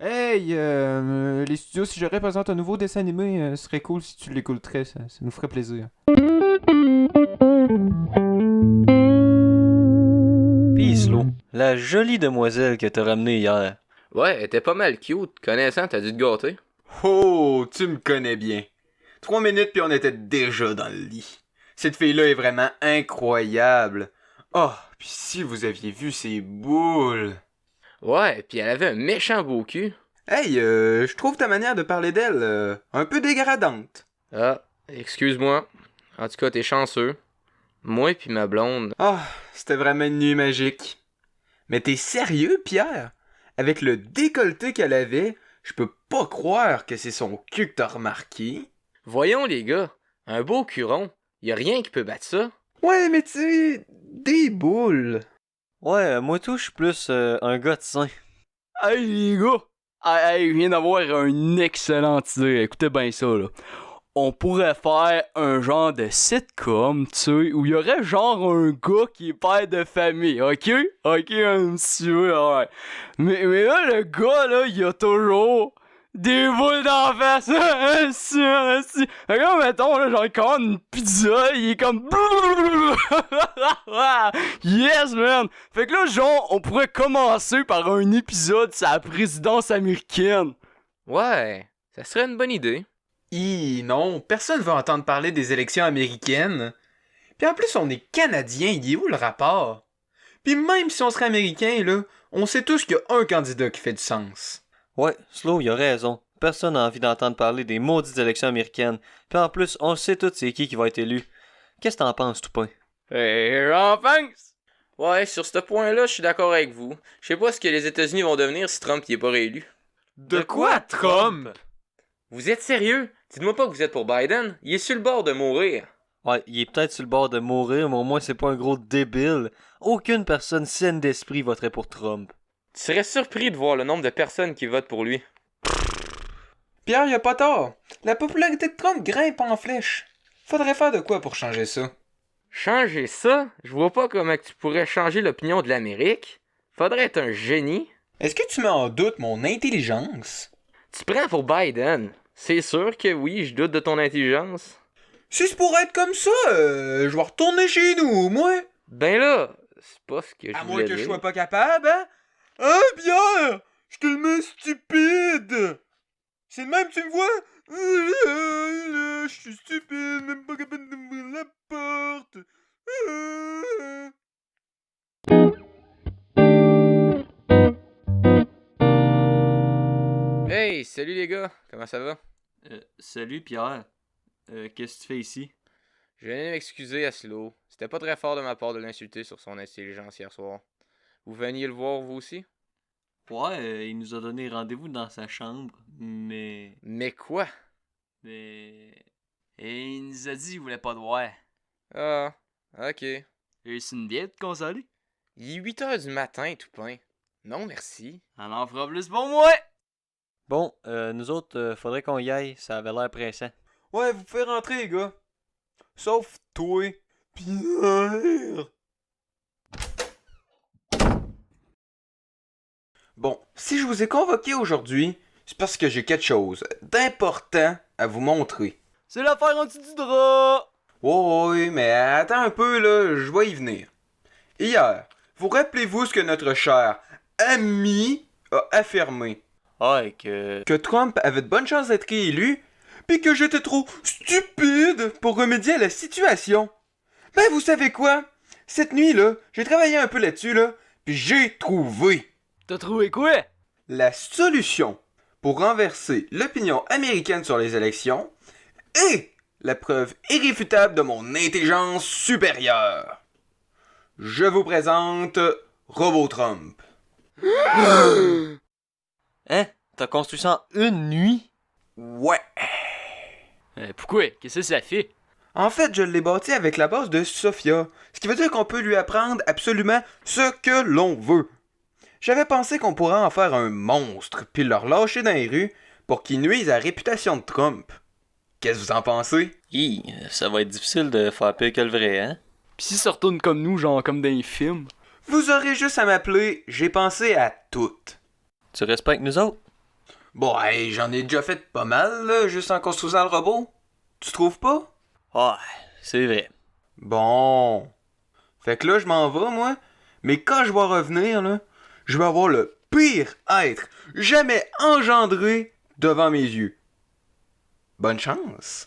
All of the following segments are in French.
Hey, les studios, si je représente un nouveau dessin animé, ce serait cool si tu l'écouterais, ça nous ferait plaisir. Pis Slow, la jolie demoiselle que t'as ramenée hier. Ouais, elle était pas mal cute. Connaissant, t'as dû te gâter. Oh, tu me connais bien. 3 minutes puis on était déjà dans le lit. Cette fille-là est vraiment incroyable. Oh, puis si vous aviez vu ses boules. Ouais, pis elle avait un méchant beau cul. Hey, je trouve ta manière de parler d'elle un peu dégradante. Ah, excuse-moi. En tout cas, t'es chanceux. Moi pis ma blonde. Ah, c'était vraiment une nuit magique. Mais t'es sérieux, Pierre? Avec le décolleté qu'elle avait, je peux pas croire que c'est son cul que t'as remarqué. Voyons les gars, un beau curon. Y a rien qui peut battre ça. Ouais, mais tu sais, des boules. Ouais, moi tout, je suis plus un gars de sein. Hey les gars! Hey, je viens d'avoir une excellente idée. Écoutez bien ça, là. On pourrait faire un genre de sitcom, tu sais, où il y aurait genre un gars qui est père de famille, ok? Ok, un petit peu, ouais. Mais là, le gars, là, il a toujours des boules d'en face. Regarde, mettons, là, genre, il commande une pizza, il est comme... Yes, man! Fait que là, genre, on pourrait commencer par un épisode sur la présidence américaine. Ouais, ça serait une bonne idée. Non, personne veut entendre parler des élections américaines. Puis en plus, on est Canadiens, il est où le rapport? Puis même si on serait Américain, là, on sait tous qu'il y a un candidat qui fait du sens. Ouais, Slow, il a raison. Personne n'a envie d'entendre parler des maudites élections américaines. Puis en plus, on sait tous c'est qui va être élu. Qu'est-ce que t'en penses, Toupin? Hey, j'en pense! Ouais, sur ce point-là, je suis d'accord avec vous. Je sais pas ce que les États-Unis vont devenir si Trump y est pas réélu. De quoi, Trump? Vous êtes sérieux? Dites-moi pas que vous êtes pour Biden. Il est sur le bord de mourir. Ouais, il est peut-être sur le bord de mourir, mais au moins c'est pas un gros débile. Aucune personne saine d'esprit voterait pour Trump. Tu serais surpris de voir le nombre de personnes qui votent pour lui. Pierre, y a pas tort. La popularité de Trump grimpe en flèche. Faudrait faire de quoi pour changer ça? Changer ça? Je vois pas comment tu pourrais changer l'opinion de l'Amérique. Faudrait être un génie. Est-ce que tu mets en doute mon intelligence? Tu prends pour Biden. C'est sûr que oui, je doute de ton intelligence. Si c'est pour être comme ça, je vais retourner chez nous, moi. Ben là, c'est pas ce que je À moins voulais que je dire. sois pas capable, hein? Hein, Pierre? Je suis tellement stupide! C'est le même que tu me vois? Je suis stupide, même pas capable d'ouvrir la porte. Hey, salut les gars, comment ça va? Salut Pierre. Qu'est-ce que tu fais ici? Je venais m'excuser à Slow. C'était pas très fort de ma part de l'insulter sur son intelligence hier soir. Vous veniez le voir vous aussi? Ouais, il nous a donné rendez-vous dans sa chambre, mais... Mais quoi? Mais... Et il nous a dit qu'il voulait pas te voir. Ah, ok. Et c'est une bière de consoler? Il est 8 heures du matin, tout plein. Non, merci. On en fera plus pour moi! Bon, nous autres, faudrait qu'on y aille, ça avait l'air pressant. Ouais, vous pouvez rentrer, les gars. Sauf toi. Pierre. Bon, si je vous ai convoqué aujourd'hui, c'est parce que j'ai quelque chose d'important à vous montrer. C'est l'affaire en dessous du drap! Oh oui, mais attends un peu, là, je vais y venir. Hier, vous rappelez-vous ce que notre cher ami a affirmé? Ouais, que... Que Trump avait de bonnes chances d'être réélu, puis que j'étais trop stupide pour remédier à la situation. Ben, vous savez quoi? Cette nuit-là, j'ai travaillé un peu là-dessus, là, puis j'ai trouvé T'as trouvé quoi? la solution pour renverser l'opinion américaine sur les élections et la preuve irréfutable de mon intelligence supérieure. Je vous présente Robot Trump. Hein? T'as construit ça en une nuit? Ouais. Pourquoi? Qu'est-ce que ça fait? En fait, je l'ai bâti avec la base de Sophia, ce qui veut dire qu'on peut lui apprendre absolument ce que l'on veut. J'avais pensé qu'on pourrait en faire un monstre, puis le relâcher dans les rues pour qu'il nuise à la réputation de Trump. Qu'est-ce que vous en pensez? Ça va être difficile de faire pire que le vrai, hein? Pis si ça retourne comme nous, genre comme dans les films? Vous aurez juste à m'appeler, j'ai pensé à tout. Tu respectes nous autres? Bon, hey, j'en ai déjà fait pas mal, là, juste en construisant le robot. Tu trouves pas? Ah, c'est vrai. Bon. Fait que là, je m'en vais, moi. Mais quand je vais revenir, là, je vais avoir le pire être jamais engendré devant mes yeux. Bonne chance.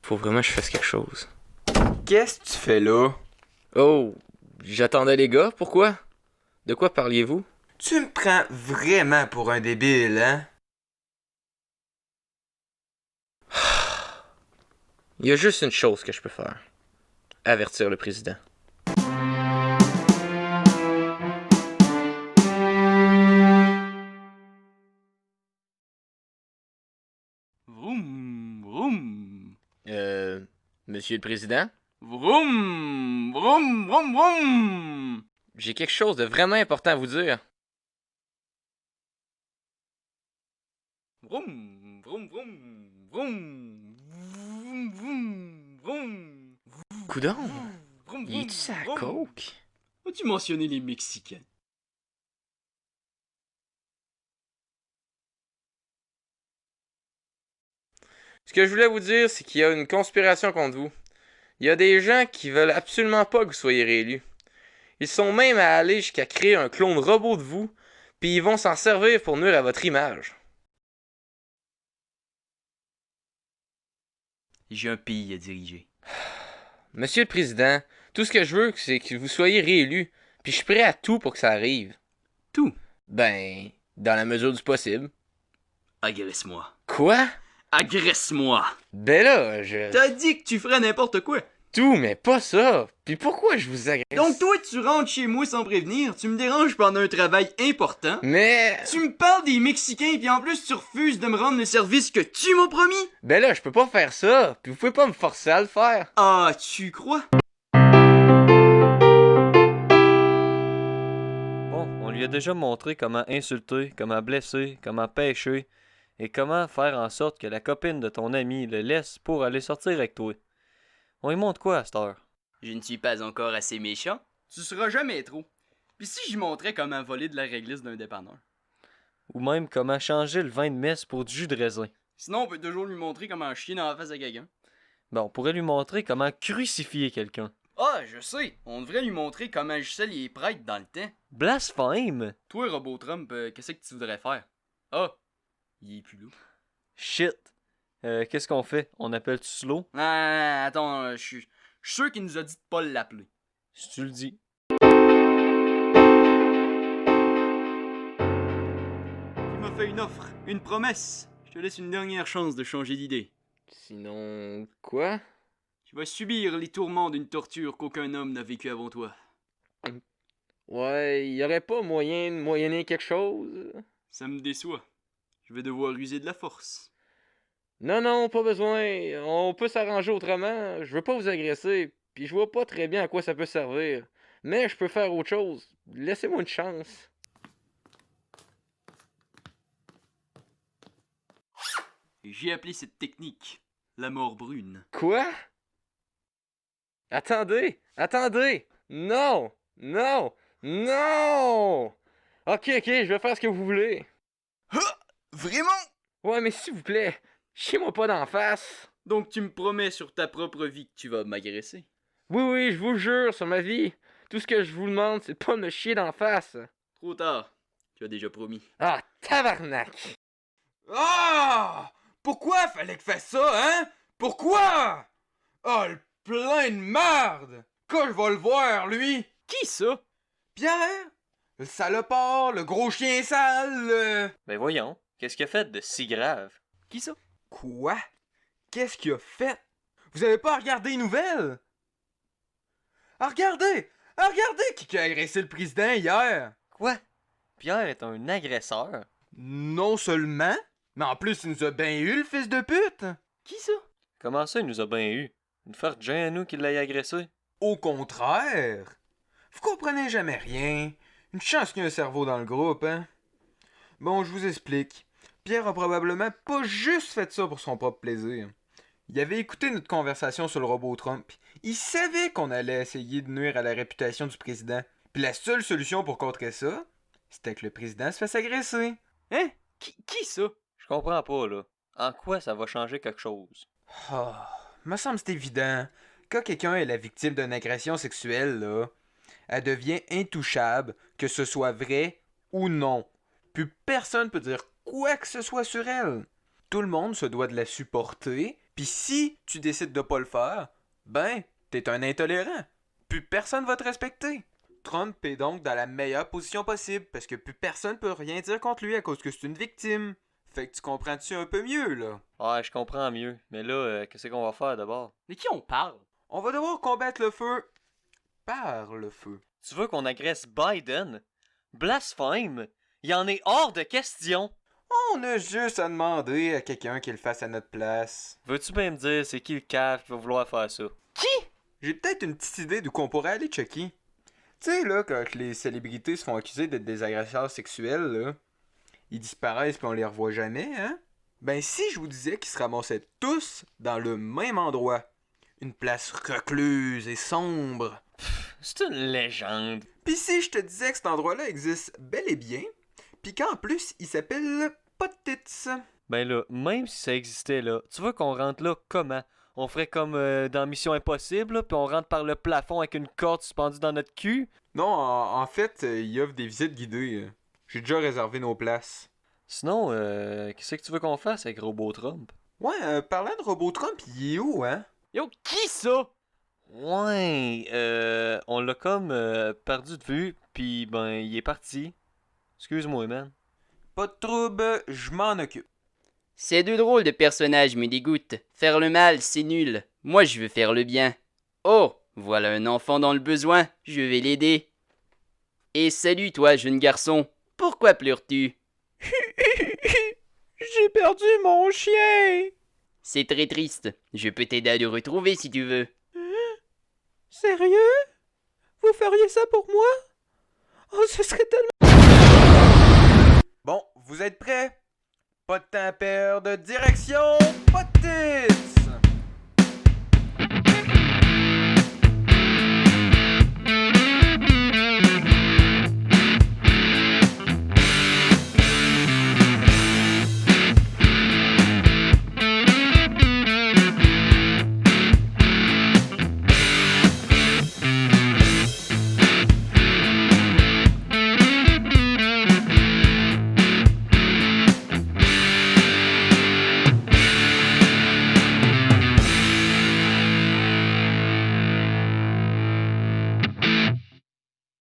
Faut vraiment que je fasse quelque chose. Qu'est-ce que tu fais là? Oh, j'attendais les gars, pourquoi? De quoi parliez-vous? Tu me prends vraiment pour un débile, hein? Il y a juste une chose que je peux faire. Avertir le président. Vroom, vroom. Monsieur le président? Vroom, vroom, vroom, vroom. J'ai quelque chose de vraiment important à vous dire. Vroom, vroom, vroom, vroom. Vroom, vroom, vroom. Coudon, Vroom, il est-tu sa vroom. coke? As-tu mentionné les Mexicains? Ce que je voulais vous dire, c'est qu'il y a une conspiration contre vous. Il y a des gens qui veulent absolument pas que vous soyez réélu. Ils sont même à aller jusqu'à créer un clone robot de vous, puis ils vont s'en servir pour nuire à votre image. J'ai un pays à diriger. Monsieur le Président, tout ce que je veux, c'est que vous soyez réélu, puis je suis prêt à tout pour que ça arrive. Tout? Ben, dans la mesure du possible. Agresse-moi. Quoi? Agresse-moi! Ben là, je... T'as dit que tu ferais n'importe quoi. Tout, mais pas ça. Puis pourquoi je vous agresse? Donc toi, tu rentres chez moi sans prévenir, tu me déranges pendant un travail important. Mais... Tu me parles des Mexicains, puis en plus tu refuses de me rendre le service que tu m'as promis. Ben là, je peux pas faire ça, puis vous pouvez pas me forcer à le faire. Ah, tu crois? Bon, on lui a déjà montré comment insulter, comment blesser, comment pêcher, et comment faire en sorte que la copine de ton ami le laisse pour aller sortir avec toi. On lui montre quoi à cette heure? Je ne suis pas encore assez méchant. Tu seras jamais trop. Puis si j'y montrais comment voler de la réglisse d'un dépanneur. Ou même comment changer le vin de messe pour du jus de raisin. Sinon, on peut toujours lui montrer comment chier dans la face à quelqu'un. Ben, on pourrait lui montrer comment crucifier quelqu'un. Ah, je sais. On devrait lui montrer comment agissaient les prêtres dans le temps. Blasphème! Toi, Robot Trump, qu'est-ce que tu voudrais faire? Ah, il est plus là. Shit! Qu'est-ce qu'on fait? On appelle-tu Slow? Ah, attends, je suis sûr qu'il nous a dit de pas l'appeler. Si tu le dis. Il m'a fait une offre, une promesse. Je te laisse une dernière chance de changer d'idée. Sinon... quoi? Tu vas subir les tourments d'une torture qu'aucun homme n'a vécu avant toi. Ouais, y aurait pas moyen de moyenner quelque chose? Ça me déçoit. Je vais devoir user de la force. Non, non, pas besoin. On peut s'arranger autrement. Je veux pas vous agresser, puis je vois pas très bien à quoi ça peut servir. Mais je peux faire autre chose. Laissez-moi une chance. J'ai appelé cette technique la mort brune. Quoi? Attendez! Non! Non! Non! Ok, je vais faire ce que vous voulez. Vraiment? Ouais, mais s'il vous plaît, chiez-moi pas d'en face. Donc tu me promets sur ta propre vie que tu vas m'agresser? Oui, je vous jure, sur ma vie. Tout ce que je vous demande, c'est pas de me chier d'en face. Trop tard. Tu as déjà promis. Ah, tabarnak! Ah! Pourquoi fallait que fasse ça, hein? Pourquoi? Oh, le plein de merde! Quand je vais le voir, lui? Qui ça? Pierre? Le salopard, le gros chien sale, Ben voyons, qu'est-ce qu'il a fait de si grave? Qui ça? Quoi? Qu'est-ce qu'il a fait? Vous avez pas regardé les nouvelles? Ah, regardez! Ah, regardez qui a agressé le président hier! Quoi? Pierre est un agresseur? Non seulement, mais en plus il nous a bien eu, le fils de pute! Qui ça? Comment ça, il nous a bien eu? Une forte à nous qui l'a agressé? Au contraire! Vous comprenez jamais rien. Une chance qu'il y ait un cerveau dans le groupe, hein? Bon, je vous explique. Pierre a probablement pas juste fait ça pour son propre plaisir. Il avait écouté notre conversation sur le robot Trump. Il savait qu'on allait essayer de nuire à la réputation du président. Puis la seule solution pour contrer ça, c'était que le président se fasse agresser. Hein? Qui ça? Je comprends pas, là. En quoi ça va changer quelque chose? Ah, me semble c'est évident. Quand quelqu'un est la victime d'une agression sexuelle, là, elle devient intouchable, que ce soit vrai ou non. Plus personne peut dire quoi que ce soit sur elle. Tout le monde se doit de la supporter, puis si tu décides de pas le faire, ben, t'es un intolérant. Plus personne va te respecter. Trump est donc dans la meilleure position possible, parce que plus personne peut rien dire contre lui à cause que c'est une victime. Fait que tu comprends-tu un peu mieux, là? Ouais, je comprends mieux. Mais là, qu'est-ce qu'on va faire d'abord? De qui on parle? On va devoir combattre le feu par le feu. Tu veux qu'on agresse Biden? Blasphème! Il en est hors de question! On a juste à demander à quelqu'un qui le fasse à notre place. Veux-tu bien me dire c'est qui le cave qui va vouloir faire ça? J'ai peut-être une petite idée d'où qu'on pourrait aller checker. Tu sais, là, quand les célébrités se font accuser d'être des agresseurs sexuels, là, ils disparaissent puis on les revoit jamais, hein? Ben, si je vous disais qu'ils se ramassaient tous dans le même endroit, une place recluse et sombre, C'est une légende. pis si je te disais que cet endroit-là existe bel et bien, pis qu'en plus, il s'appelle Potits. Ben là, même si ça existait là, tu veux qu'on rentre là comment? On ferait comme dans Mission Impossible, là, puis on rentre par le plafond avec une corde suspendue dans notre cul? Non, en fait, il offre des visites guidées. J'ai déjà réservé nos places. Sinon, qu'est-ce que tu veux qu'on fasse avec Robot Trump? Ouais, parlant de Robot Trump, il est où, hein? Yo, qui ça? Ouais, on l'a comme perdu de vue, puis ben, il est parti. Excuse-moi, man. Pas de trouble, je m'en occupe. Ces deux drôles de personnages me dégoûtent. Faire le mal, c'est nul. Moi, je veux faire le bien. Oh, voilà un enfant dans le besoin. Je vais l'aider. Et salut, toi, jeune garçon. Pourquoi pleures-tu? J'ai perdu mon chien! C'est très triste. Je peux t'aider à le retrouver si tu veux. Sérieux? Vous feriez ça pour moi? Oh, ce serait tellement... Bon, vous êtes prêts? Pas de temps à perdre, direction Potits!